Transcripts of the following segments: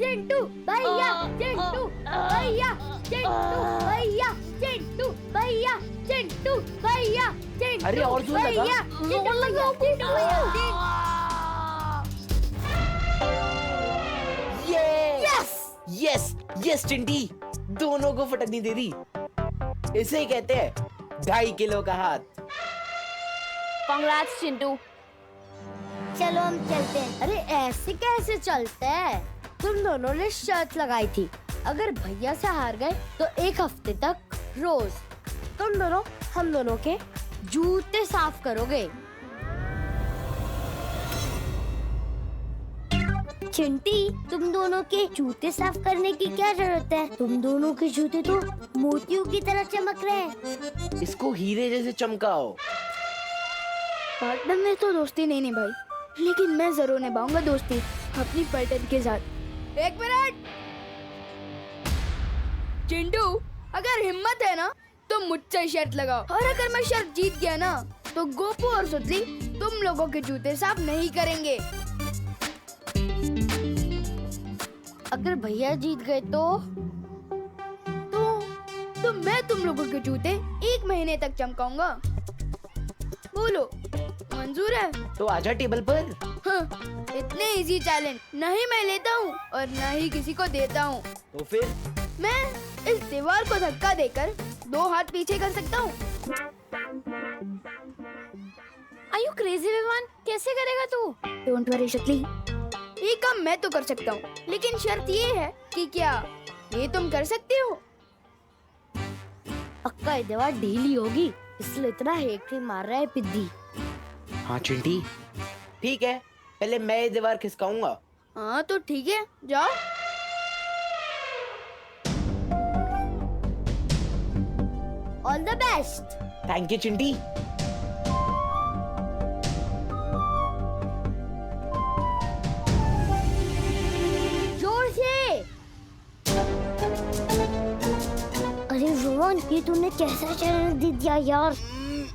चिंटू भैया, चिंटू भैया, चिंटू भैया, चिंटू भैया, चिंटू भैया, चिंटू। अरे और जोर लगा। चिंटू भैया, चिंटू भैया। यस यस यस चिंटी, दोनों को फटकनी दे दी। इसे ही कहते हैं 2.5 किलो का हाथ। कांग्रेट्स चिंटू। चलो हम चलते हैं। अरे ऐसे कैसे चलते हैं? तुम दोनों ने शर्त लगाई थी, अगर भैया से हार गए तो 1 हफ्ते तक रोज तुम दोनों हम दोनों के जूते साफ करोगे। चिंटी, तुम दोनों के जूते साफ करने की क्या जरूरत है? तुम दोनों के जूते तो मोतियों की तरह चमक रहे हैं। इसको हीरे जैसे चमकाओ। पार्टनर में तो दोस्ती नहीं निभाई, लेकिन मैं जरूर निभाऊंगा दोस्ती अपनी पार्टनर के साथ। 1 मिनट चिंटू, अगर हिम्मत है ना तो मुझसे शर्त लगाओ, और अगर मैं शर्त जीत गया ना तो गोपू और सुतली तुम लोगों के जूते साफ नहीं करेंगे। अगर भैया जीत गए तो मैं तुम लोगों के जूते 1 महीने तक चमकाऊंगा। बोलो मंजूर है? तो आजा टेबल पर। हाँ, इतने इजी चैलेंज नहीं मैं लेता हूँ और न ही किसी को देता हूँ। तो फिर मैं इस दीवार को धक्का देकर 2 हाथ पीछे कर सकता हूँ। Are you crazy विमान? कैसे करेगा तू? Don't worry शक्ली, ये काम मैं तो कर सकता हूँ, लेकिन शर्त ये है कि क्या ये तुम कर सकते हो? पक्का ये दीवार ढीली होगी, इसलिए इतना हेक्टी मार रहा है पिद्दी। हाँ चिंटी, ठीक है, पहले मैं ये दीवार खिसकाऊंगा। हाँ तो ठीक है, जाओ। All the best. Thank you Chinti. जोर से। अरे रोहन, ये तूने कैसा चैलेंज दे दिया यार?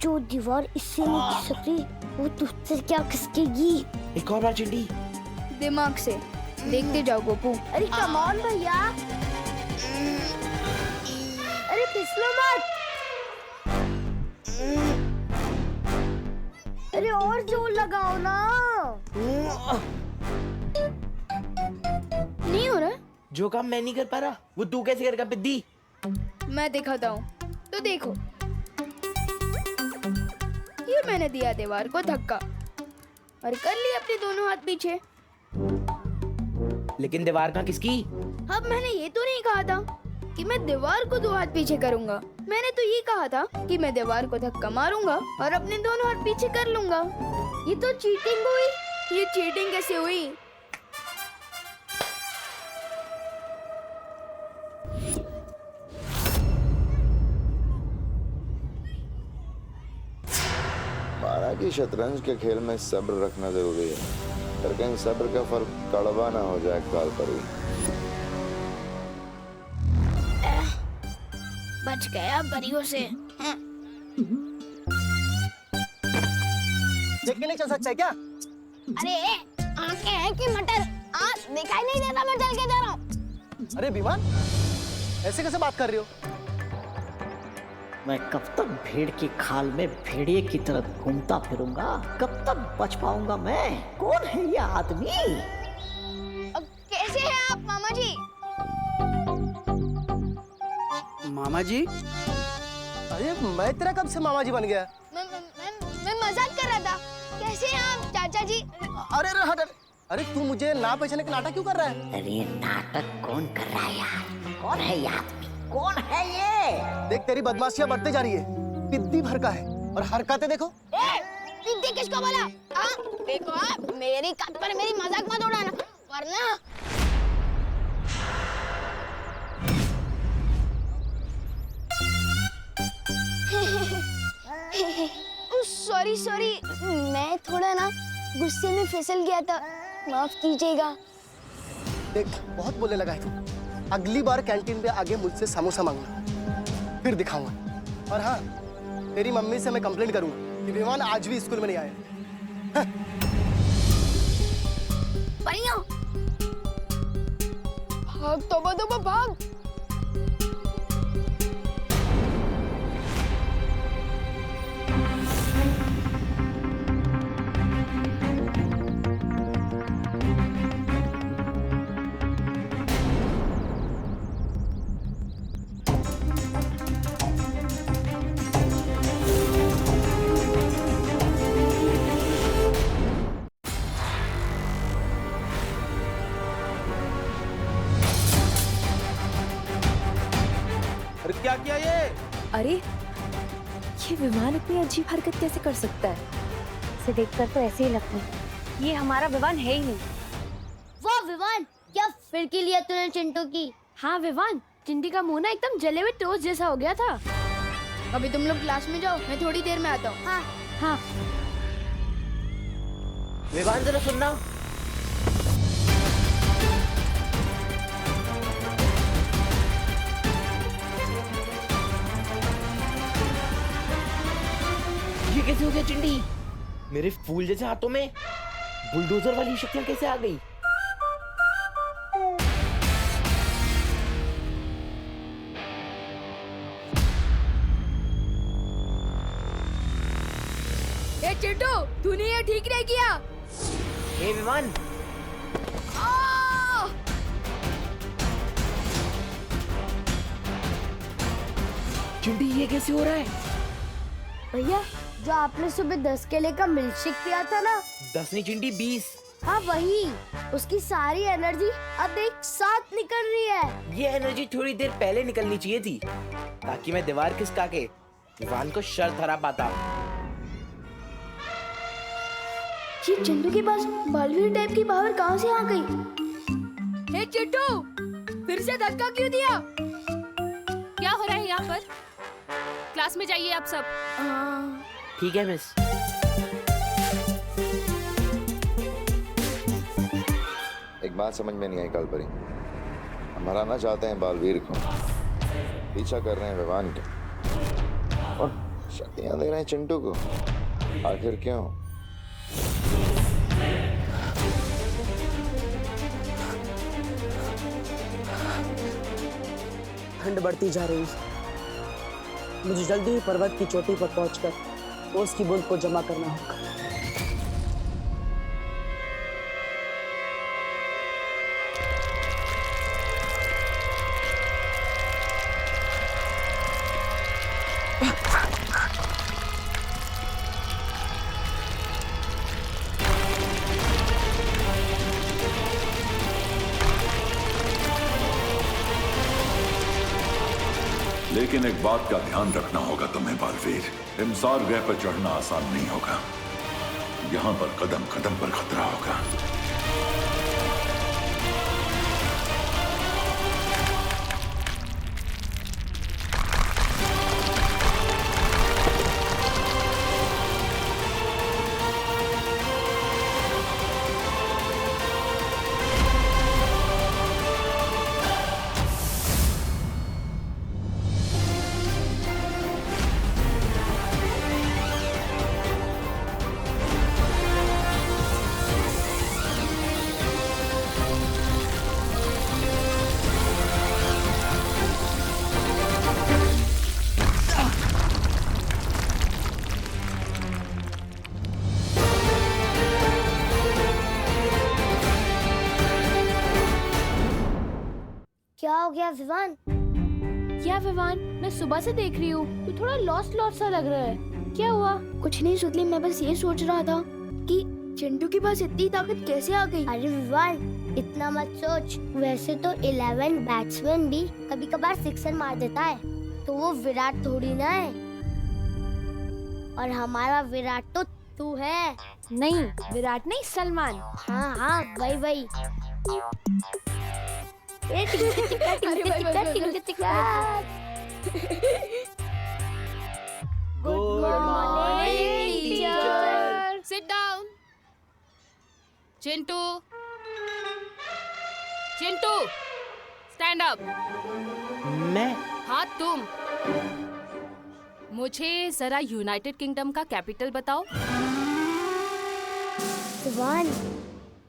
जो दीवार इससे नहीं खिसकती वो तुझसे क्या खिसकेगी? एक और बार चिंटी। दिमाग से देखते जाओ गोपू। अरे कम ऑन भैया, अरे फिसलो मत। अरे और जोर लगाओ ना। नहीं हो रहा? जो काम मैं नहीं कर पा रहा वो तू कैसे करेगा पिद्दी? मैं दिखाता हूँ, तो देखो। ये मैंने दिया दीवार को धक्का और कर लिया अपने दोनों हाथ पीछे। लेकिन दीवार कहाँ किसकी? अब मैंने ये तो नहीं कहा था कि मैं दीवार को 2 हाथ पीछे करूंगा। मैंने तो ये कहा था कि मैं दीवार को धक्का मारूंगा और अपने दोनों हाथ पीछे कर लूंगा। ये तो चीटिंग हुई। ये चीटिंग कैसे हुई? माना कि शतरंज के खेल में सब्र रखना जरूरी है, पर कहीं सब्र का फल कड़वा ना हो जाए काल पर ही। बच गया परियों से। देख के नहीं चल सकता है क्या? अरे आंखें हैं कि मटर? दिखाई नहीं देता, मैं चल के जा रहा हूँ। अरे विमान, ऐसे कैसे बात कर रही हो? मैं कब तक भेड़ की खाल में भेड़िए की तरह घूमता फिरूंगा? कब तक बच पाऊंगा मैं? कौन है ये आदमी? कैसे हैं आप मामा जी? मामा जी? अरे मैं तेरा कब से मामा जी बन गया? मैं मजाक कर रहा था। कैसे हैं आप चाचा जी? अरे अरे हट। अरे तू मुझे ना पहचानने का नाटक क्यों कर रहा है? अरे नाटक कौन कर रहा है यार? कौन है ये आदमी? कौन है ये? देख तेरी बदमाशियां बढ़ते जा रही है। पिद्दी भर का है और हरकतें देखो। पिद्दी किसको बोला? देखो आप मेरी कद पर मेरी मजाक मत उड़ाना, वरना सॉरी, मैं थोड़ा ना गुस्से में फिसल गया था, माफ कीजिएगा। देख बहुत बोलने लगा है तू। अगली बार कैंटीन पे आगे मुझसे समोसा मांगना, फिर दिखाऊंगा। और हाँ, तेरी मम्मी से मैं कंप्लेंट करूंगा कि विमान आज भी स्कूल में नहीं आया। परियों, भाग तोबा तोबा भाग। अरे क्या किया ये? अरे ये विमान इतनी अजीब हरकत कैसे कर सकता है? इसे देखकर तो ऐसे ही लगता है ये हमारा विमान है ही नहीं। वाह विवान, क्या फिरकी लिया तूने चिंटू की। हाँ विवान, चिंटी का मुंह ना एकदम जले हुए टोस्ट जैसा हो गया था। अभी तुम लोग क्लास में जाओ, मैं थोड़ी देर में आता हूँ। हाँ हाँ। विवान जरा सुनना। ये कैसे हो गया चिंडी? मेरे फूल जैसे हाथों में बुलडोजर वाली शक्तियां कैसे आ गई? ए चिंटू, तूने ये ठीक नहीं किया। हे विमान, आ! चिंडी ये कैसे हो रहा है? भैया, जो आपने सुबह 10 केले का मिल्कशेक पिया था ना, 10 नहीं चिंडी 20। हाँ वही, उसकी सारी एनर्जी अब एक साथ निकल रही है। ये एनर्जी थोड़ी देर पहले निकलनी चाहिए थी, ताकि मैं दीवार खिसका के विवान को शर्त हरा पाता। ये चिंटू के पास बालवीर टाइप की पावर कहाँ से आ गई? हे चिंटू, फिर से धक्का क्यों दिया? क्या हो रहा है यहाँ पर? क्लास में जाइए आप सब। ठीक है मिस। एक बात समझ में नहीं आई कालपरी, हम हराना चाहते हैं बालवीर को, पीछा कर रहे हैं विवान के और शक्तियां दे रहे हैं चिंटू को। आखिर क्यों? ठंड बढ़ती जा रही है। मुझे जल्दी ही पर्वत की चोटी पर पहुंचकर ओस की बूंद को जमा करना होगा। लेकिन एक बात का ध्यान रखना होगा तुम्हें बालवीर, इमसार ग्रह पर चढ़ना आसान नहीं होगा। यहाँ पर कदम कदम पर खतरा होगा। क्या हो गया विवान? क्या विवान, मैं सुबह से देख रही हूँ, तू थोड़ा लॉस्ट लॉस्ट सा लग रहा है। क्या हुआ? कुछ नहीं सुतली, मैं बस ये सोच रहा था कि चिंटू के पास इतनी ताकत कैसे आ गई। अरे विवान, इतना मत सोच। वैसे तो 11 बैट्समैन भी कभी कभार सिक्सर मार देता है, तो वो विराट थोड़ी ना है। और हमारा विराट तो तू है। नहीं, विराट नहीं, सलमान। हाँ हाँ, वही वही। ए, tick tick tick tick tick tick tick tick. Good morning teacher. Sit down. Chintu, Chintu, stand up. मैं? हाँ तुम। मुझे जरा यूनाइटेड किंगडम का कैपिटल बताओ। विवान,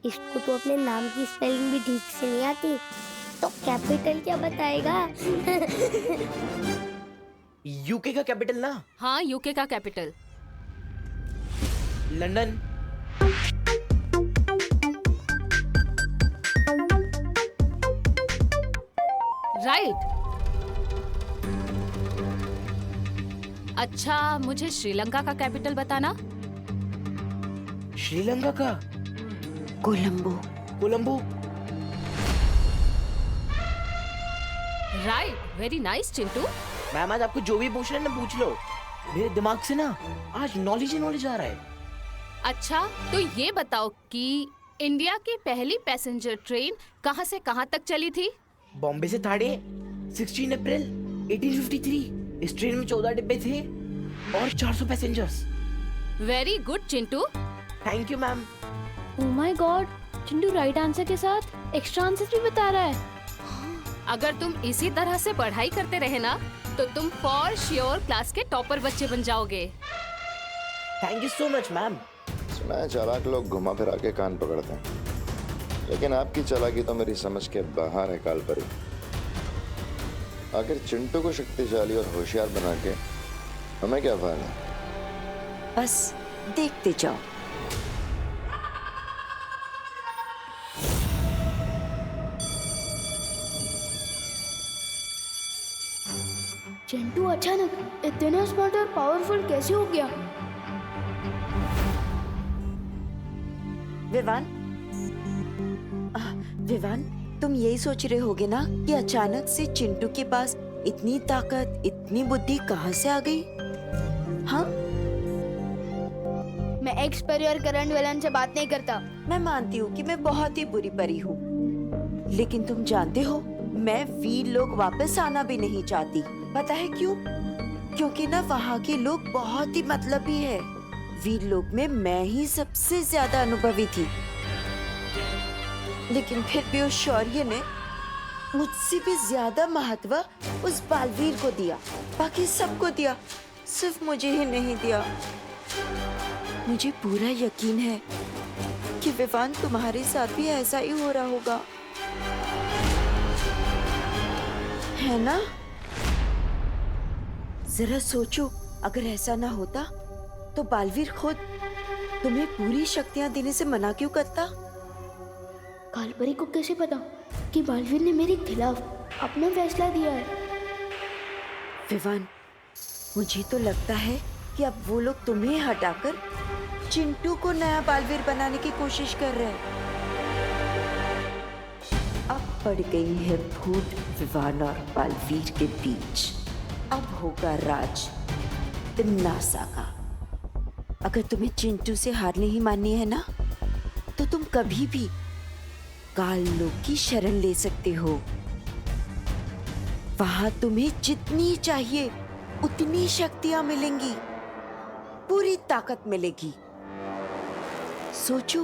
इसको तो अपने नाम की स्पेलिंग भी ठीक से नहीं आती, तो कैपिटल क्या बताएगा? यूके का कैपिटल ना? हाँ, यूके का कैपिटल। लंदन। राइट। अच्छा, मुझे श्रीलंका का कैपिटल बताना। श्रीलंका का? Colombo. Colombo. Right, very nice Chintu. Ma'am आज आपको जो भी पूछना है ना पूछ लो, मेरे दिमाग से ना आज नॉलेज ही नॉलेज आ रहा है। अच्छा, तो ये बताओ कि इंडिया की पहली पैसेंजर ट्रेन कहाँ से कहाँ तक चली थी? बॉम्बे से थाड़े 16 अप्रैल 1853। इस ट्रेन में 14 डिब्बे थे और 400 passengers. Very good Chintu. Thank you ma'am. Oh my God, Chintu right answer के साथ एक्स्ट्रा आंसर भी बता रहा है। अगर तुम इसी तरह से पढ़ाई करते रहे ना तो तुम फॉर श्योर क्लास के टॉपर बच्चे बन जाओगे। Thank you so much ma'am. सुना है चालाक लोग घुमा फिरा के कान पकड़ते हैं, लेकिन आपकी चालाकी तो मेरी समझ के बाहर है काल परी। आखिर चिंटू को शक्तिशाली और होशियार बना के हमें क्या फायदा? बस देखते जाओ। चिंटू अचानक इतना स्मार्ट और पावरफुल कैसे हो गया? विवान, तुम यही सोच रहे होगे ना कि अचानक से चिंटू के पास इतनी ताकत, इतनी बुद्धि कहाँ से आ गई? हाँ, मैं एक्स परी और करंट विलन से बात नहीं करता। मैं मानती हूँ कि मैं बहुत ही बुरी परी हूँ, लेकिन तुम जानते हो मैं वीर लोग वापस आना भी नहीं चाहती। पता है क्यों? क्योंकि ना वहाँ के लोग बहुत ही मतलबी है। वीर लोग में मैं ही सबसे ज्यादा अनुभवी थी, लेकिन फिर भी उस शौर्य ने मुझसे भी ज्यादा महत्व उस बालवीर को दिया। बाकी सबको दिया, सिर्फ मुझे ही नहीं दिया। मुझे पूरा यकीन है कि विवान तुम्हारे साथ भी ऐसा ही हो रहा होगा, है ना? जरा सोचो, अगर ऐसा ना होता तो बालवीर खुद तुम्हें पूरी शक्तियां देने से मना क्यों करता? कालपरी को कैसे पता कि बालवीर ने मेरे खिलाफ अपना फैसला दिया है? विवान, मुझे तो लगता है कि अब वो लोग तुम्हें हटाकर चिंटू को नया बालवीर बनाने की कोशिश कर रहे हैं। अब पड़ गई है फूट विवान और बालवीर के बीच। अब होगा राज तिम्नासा का। अगर तुम्हें चिंटू से हार नहीं माननी है ना, तो तुम कभी भी काल लोक की शरण ले सकते हो। वहां तुम्हें जितनी चाहिए उतनी शक्तियां मिलेंगी, पूरी ताकत मिलेगी। सोचो।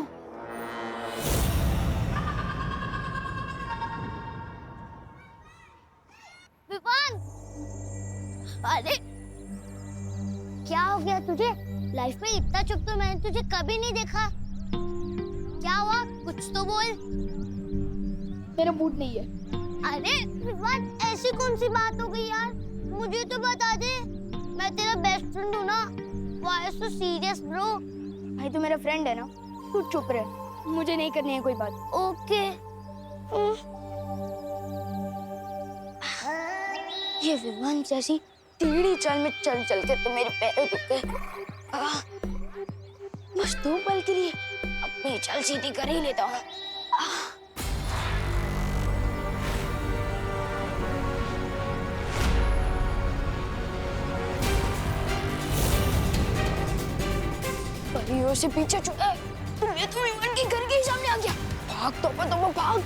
विवान, अरे क्या हो गया तुझे? लाइफ में इतना चुप तो मैंने तुझे कभी नहीं देखा। क्या हुआ? कुछ तो बोल। मेरा मूड नहीं है। अरे विवान, ऐसी कौन सी बात हो गई यार? मुझे तो बता दे, मैं तेरा बेस्ट फ्रेंड हूँ ना। Why so serious bro? भाई तो मेरा फ्रेंड है ना, तू चुप रह, मुझे नहीं करनी है कोई बात। ओके। ये विवान जैसी टेढ़ी चाल में चल चल के तो मेरे पैर दुख गए। बस 2 पल के लिए अपनी चाल सीधी कर ही लेता हूँ। परियों से पीछे छुड़ा है, मैं तो विवान के घर के ही सामने आ गया। भाग तो भाग।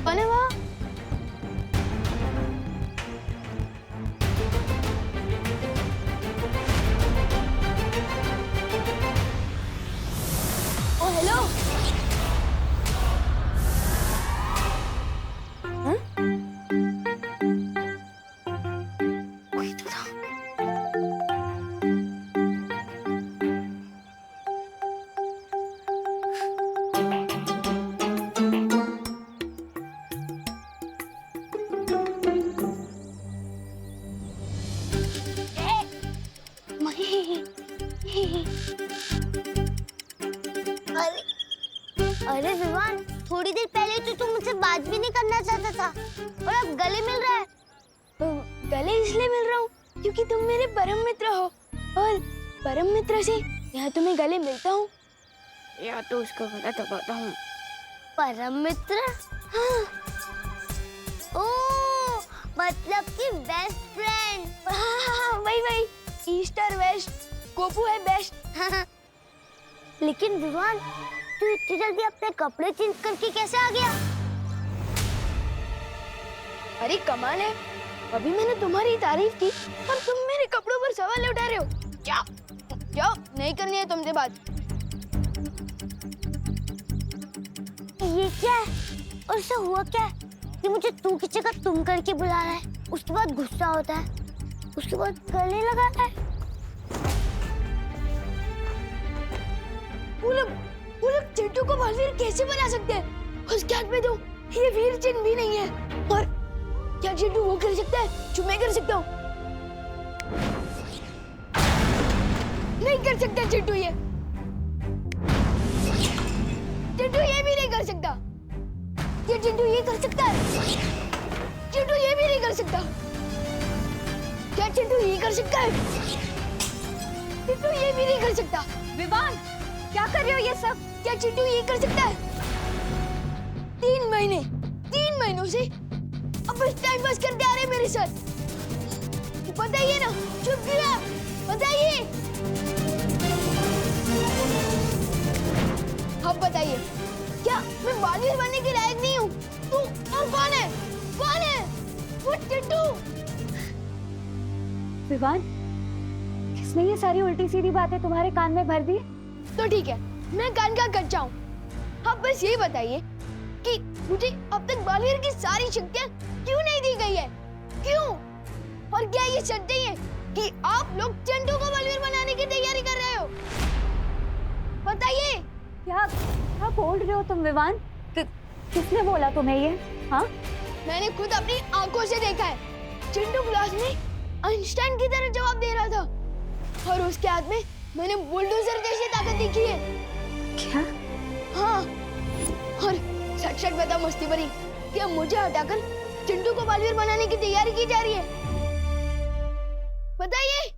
अरे वाह, ओ हेलो। थोड़ी देर पहले तो तुम मुझसे बात भी नहीं करना चाहता था और अब गले मिल रहा है। गले इसलिए मिल रहा हूँ क्योंकि तुम मेरे परम मित्र हो और परम मित्र से या तो मैं गले मिलता हूँ या तो उसका गला दबाता हूँ। परम मित्र? हाँ। ओह, मतलब कि बेस्ट फ्रेंड। हाँ, वही ईस्टर वेस्ट गोपू है बेस्ट। लेकिन विवान, तू इतनी जल्दी अपने कपड़े चेंज करके कैसे आ गया? अरे कमाल है, अभी मैंने तुम्हारी तारीफ की और तुम मेरे कपड़ों पर सवाल उठा रहे हो। क्या क्या नहीं करनी है तुमसे बात। ये क्या है? और इससे हुआ क्या है कि मुझे तू की जगह तुम करके बुला रहा है, उसके बाद गुस्सा होता है, उसके बाद गले लगाता है। वो लोग चिंटू को बालवीर कैसे बना सकते हैं? उसके हाथ में तो ये वीर चिन्ह भी नहीं है। और क्या चिंटू वो कर सकता है जो मैं कर सकता हूँ? नहीं कर सकता चिंटू ये। चिंटू ये भी नहीं कर सकता। ये चिंटू ये कर सकता है? चिंटू ये भी नहीं कर सकता। क्या चिंटू ये कर सकता है? चिंटू ये भी नहीं कर सकता। विवान, क्या कर रहे हो ये सब? क्या चिंटू ये कर सकता है? 3 महीनों से अब बस टाइम पास करते आ रहे हैं मेरे साथ। बताइए ना, चुप क्यों? बताइए। अब बताइए, क्या मैं बालवीर बनने के लायक नहीं हूँ? तू और कौन है? कौन है? वो चिंटू। विवान, किसने ये सारी उल्टी सीधी बातें तुम्हारे कान में भर दी? तो ठीक है, मैं कान का कच्चा हूँ। अब बस ये बताइए कि मुझे अब तक बालवीर की सारी शक्तियाँ क्यों नहीं दी गई है? क्यों? और क्या ये सच नहीं है कि आप लोग चिंटू को बालवीर बनाने की तैयारी कर रहे हो? बताइए। क्या बोल रहे हो तुम विवान? किसने बोला तुम्हें ये? हाँ, मैंने खुद अपनी आंखों से देखा है। चिंटू क्लास में आइंस्टाइन की तरह जवाब दे रहा था और उसके हाथ में मैंने बुलडोजर जैसी ताकत देखी है। क्या? हाँ, और सच बता मस्ती भरी, क्या मुझे हटाकर चिंटू को बालवीर बनाने की तैयारी की जा रही है? बताइए।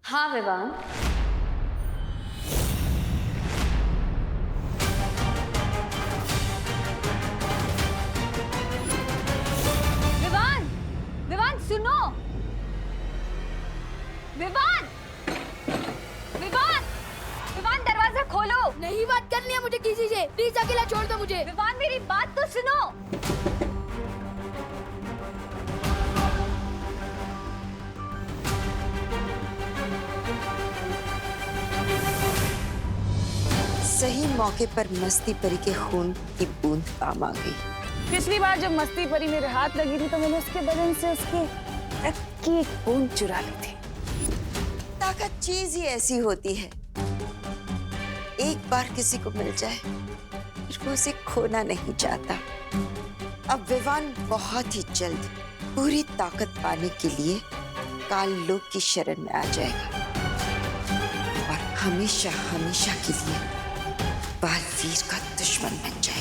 हाँ विवान, विवान सुनो। विवान दरवाजा खोलो। नहीं बात करनी है मुझे किसी से, प्लीज अकेला छोड़ दो मुझे। विवान मेरी बात तो सुनो। सही मौके पर मस्ती परी के खून की बूंद काम आ गई। पिछली बार जब मस्ती परी मेरे हाथ लगी थी तो मैंने उसके बदन से उसकी रक्त की एक बूंद चुरा ली थी। ताकत चीज ही ऐसी होती है, एक बार किसी को मिल जाए फिर वो उसे खोना नहीं चाहता। अब विवान बहुत ही जल्द पूरी ताकत पाने के लिए काल लोक की शरण में आ जाएगा और हमेशा हमेशा के लिए बालवीर का दुश्मन बन जाएगा।